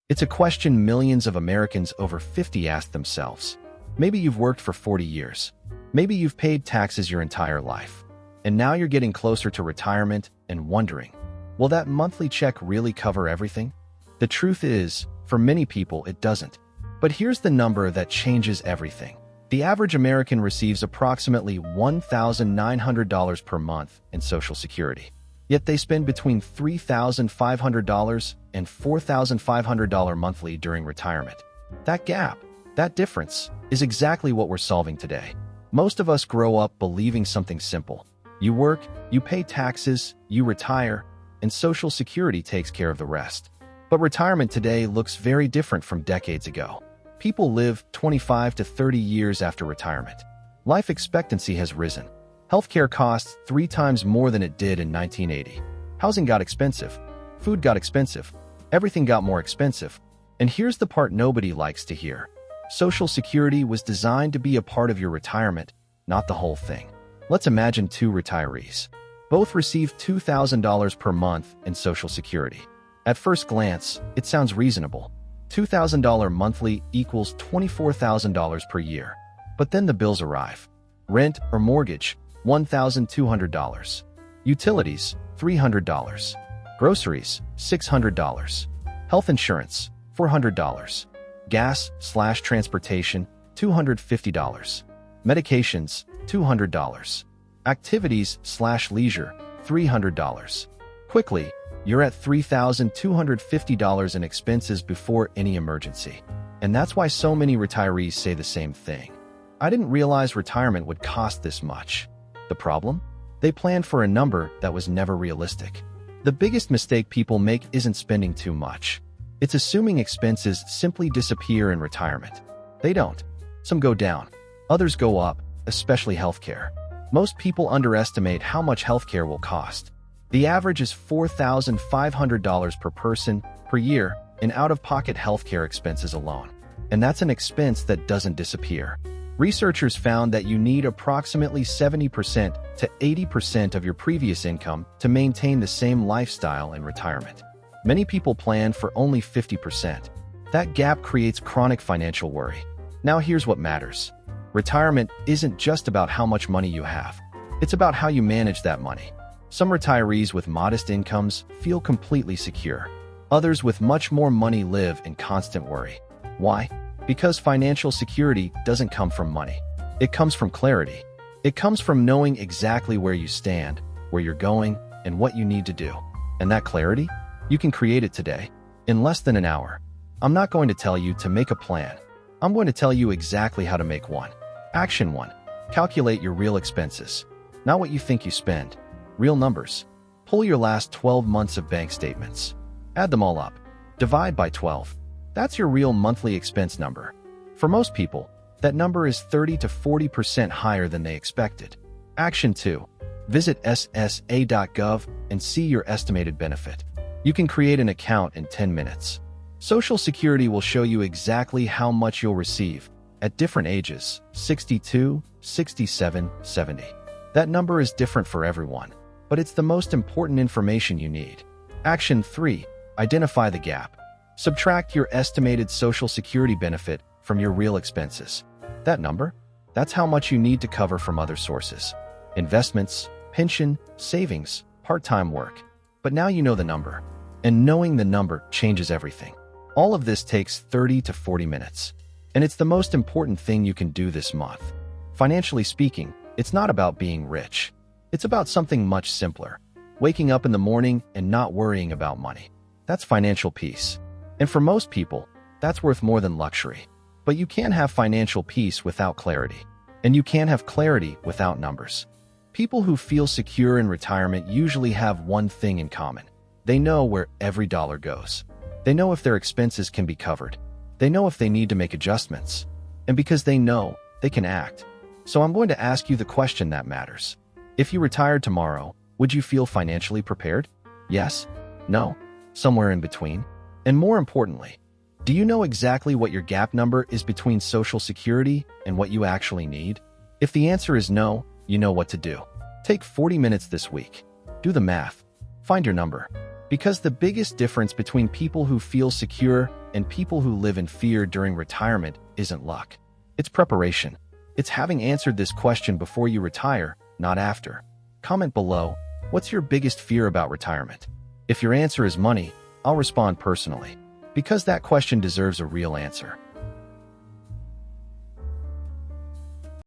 It's a question millions of Americans over 50 ask themselves. Maybe you've worked for 40 years. Maybe you've paid taxes your entire life. And now you're getting closer to retirement and wondering, will that monthly check really cover everything? The truth is, for many people, it doesn't. But here's the number that changes everything. The average American receives approximately $1,900 per month in Social Security. Yet they spend between $3,500 and $4,500 monthly during retirement. That gap, that difference, is exactly what we're solving today. Most of us grow up believing something simple. You work, you pay taxes, you retire, and Social Security takes care of the rest. But retirement today looks very different from decades ago. People live 25 to 30 years after retirement. Life expectancy has risen. Healthcare costs 3 times more than it did in 1980. Housing got expensive. Food got expensive. Everything got more expensive. And here's the part nobody likes to hear. Social Security was designed to be a part of your retirement, not the whole thing. Let's imagine 2 retirees. Both receive $2,000 per month in Social Security. At first glance, it sounds reasonable. $2,000 monthly equals $24,000 per year. But then the bills arrive. Rent or mortgage, $1,200. Utilities, $300. Groceries, $600. Health insurance, $400. Gas/transportation, $250. Medications, $200. Activities/leisure, $300. Quickly, you're at $3,250 in expenses before any emergency. And that's why so many retirees say the same thing. I didn't realize retirement would cost this much. The problem? They planned for a number that was never realistic. The biggest mistake people make isn't spending too much. It's assuming expenses simply disappear in retirement. They don't. Some go down. Others go up, especially healthcare. Most people underestimate how much healthcare will cost. The average is $4,500 per person per year in out-of-pocket healthcare expenses alone. And that's an expense that doesn't disappear. Researchers found that you need approximately 70% to 80% of your previous income to maintain the same lifestyle in retirement. Many people plan for only 50%. That gap creates chronic financial worry. Now here's what matters. Retirement isn't just about how much money you have. It's about how you manage that money. Some retirees with modest incomes feel completely secure. Others with much more money live in constant worry. Why? Because financial security doesn't come from money. It comes from clarity. It comes from knowing exactly where you stand, where you're going, and what you need to do. And that clarity? You can create it today, in less than an hour. I'm not going to tell you to make a plan. I'm going to tell you exactly how to make one. Action 1. Calculate your real expenses. Not what you think you spend. Real numbers. Pull your last 12 months of bank statements. Add them all up. Divide by 12. That's your real monthly expense number. For most people, that number is 30 to 40% higher than they expected. Action 2. Visit ssa.gov and see your estimated benefit. You can create an account in 10 minutes. Social Security will show you exactly how much you'll receive at different ages, 62, 67, 70. That number is different for everyone, but it's the most important information you need. Action 3. Identify the gap. Subtract your estimated Social Security benefit from your real expenses. That number? That's how much you need to cover from other sources. Investments, pension, savings, part-time work. But now you know the number. And knowing the number changes everything. All of this takes 30 to 40 minutes. And it's the most important thing you can do this month. Financially speaking, it's not about being rich. It's about something much simpler. Waking up in the morning and not worrying about money. That's financial peace. And for most people, that's worth more than luxury. But you can't have financial peace without clarity. And you can't have clarity without numbers. People who feel secure in retirement usually have one thing in common. They know where every dollar goes. They know if their expenses can be covered. They know if they need to make adjustments. And because they know, they can act. So I'm going to ask you the question that matters. If you retired tomorrow, would you feel financially prepared? Yes? No? Somewhere in between? And more importantly, do you know exactly what your gap number is between Social Security and what you actually need? If the answer is no, you know what to do. Take 40 minutes this week. Do the math. Find your number. Because the biggest difference between people who feel secure and people who live in fear during retirement isn't luck. It's preparation. It's having answered this question before you retire, not after. Comment below, what's your biggest fear about retirement? If your answer is money, I'll respond personally, because that question deserves a real answer.